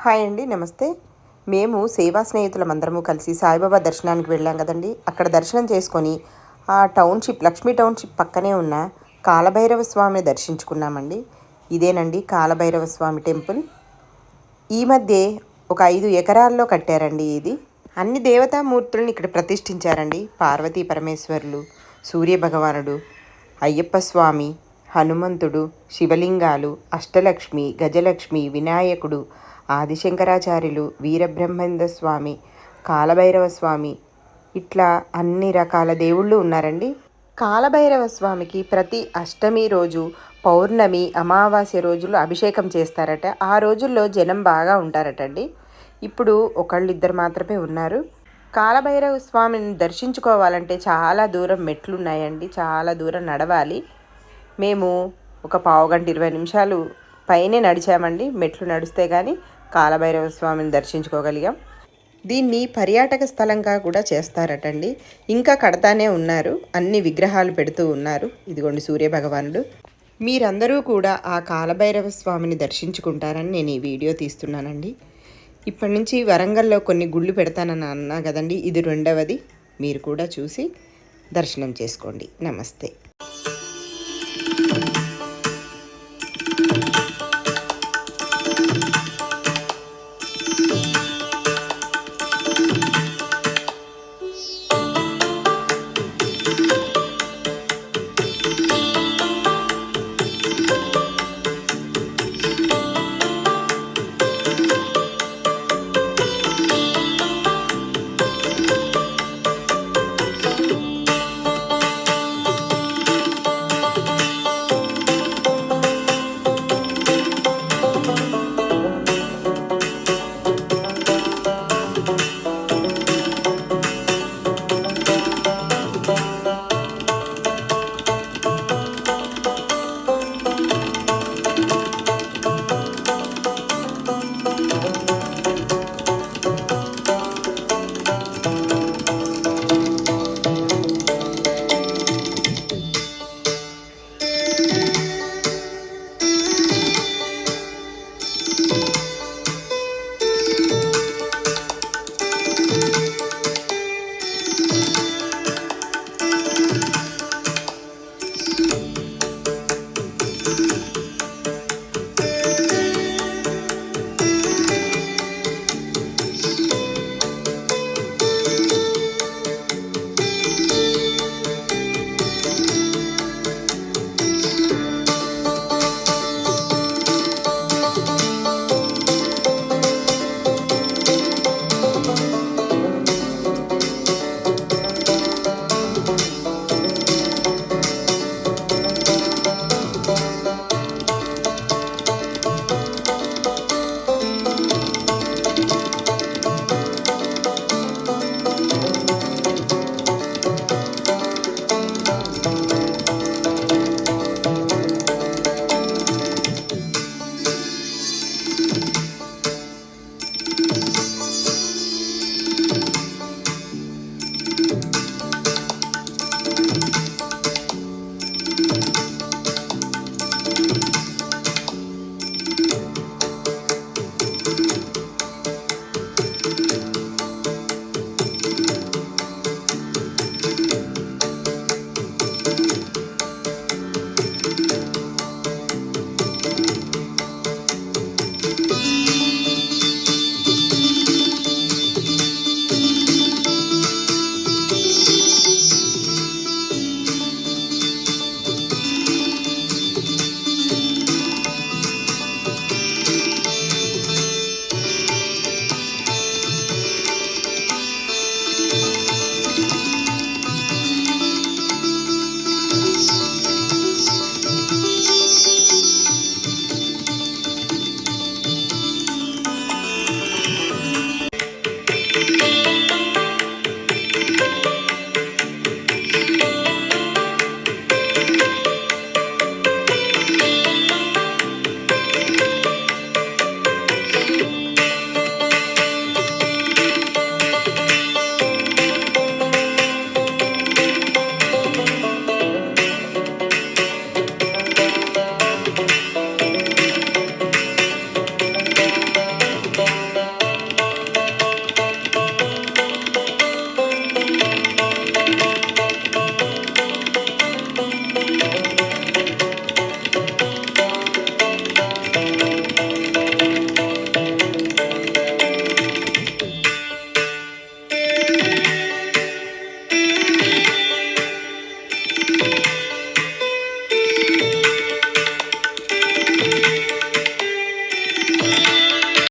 Hi అండి, నమస్తే. మేము సేవా స్నేహితులమందరము కలిసి సాయిబాబా దర్శనానికి వెళ్ళాం కదండి. అక్కడ దర్శనం చేసుకొని ఆ టౌన్షిప్ లక్ష్మీ టౌన్షిప్ పక్కనే ఉన్న కాలభైరవ స్వామిని దర్శించుకున్నామండి. ఇదేనండి కాలభైరవ స్వామి టెంపుల్. ఈ మధ్య ఒక 5 ఎకరాల్లో కట్టారండి ఇది. అన్ని దేవతామూర్తులను ఇక్కడ ప్రతిష్ఠించారండి. పార్వతీ పరమేశ్వరులు, సూర్యభగవానుడు, అయ్యప్ప స్వామి, హనుమంతుడు, శివలింగాలు, అష్టలక్ష్మి, గజలక్ష్మి, వినాయకుడు, ఆదిశంకరాచార్యులు, వీరబ్రహ్మేంద్ర స్వామి, కాలభైరవ స్వామి, ఇట్లా అన్ని రకాల దేవుళ్ళు ఉన్నారండి. కాలభైరవ స్వామికి ప్రతి అష్టమి రోజు, పౌర్ణమి, అమావాస్య రోజులు అభిషేకం చేస్తారట. ఆ రోజుల్లో జనం బాగా ఉంటారటండి. ఇప్పుడు ఒకళ్ళిద్దరు మాత్రమే ఉన్నారు. కాలభైరవ స్వామిని దర్శించుకోవాలంటే చాలా దూరం మెట్లున్నాయండి, చాలా దూరం నడవాలి. మేము ఒక పావుగంట 20 నిమిషాలు పైనే నడిచామండి. మెట్లు నడిస్తే కానీ కాలభైరవ స్వామిని దర్శించుకోగలిగాం. దీన్ని పర్యాటక స్థలంగా కూడా చేస్తారటండి. ఇంకా కడతానే ఉన్నారు, అన్ని విగ్రహాలు పెడుతూ ఉన్నారు. ఇదిగోండి సూర్యభగవానుడు. మీరందరూ కూడా ఆ కాలభైరవ స్వామిని దర్శించుకుంటారని నేను ఈ వీడియో తీస్తున్నానండి. ఇప్పటి నుంచి వరంగల్లో కొన్ని గుళ్ళు పెడతానని అన్నా కదండి, ఇది 2వది. మీరు కూడా చూసి దర్శనం చేసుకోండి. నమస్తే.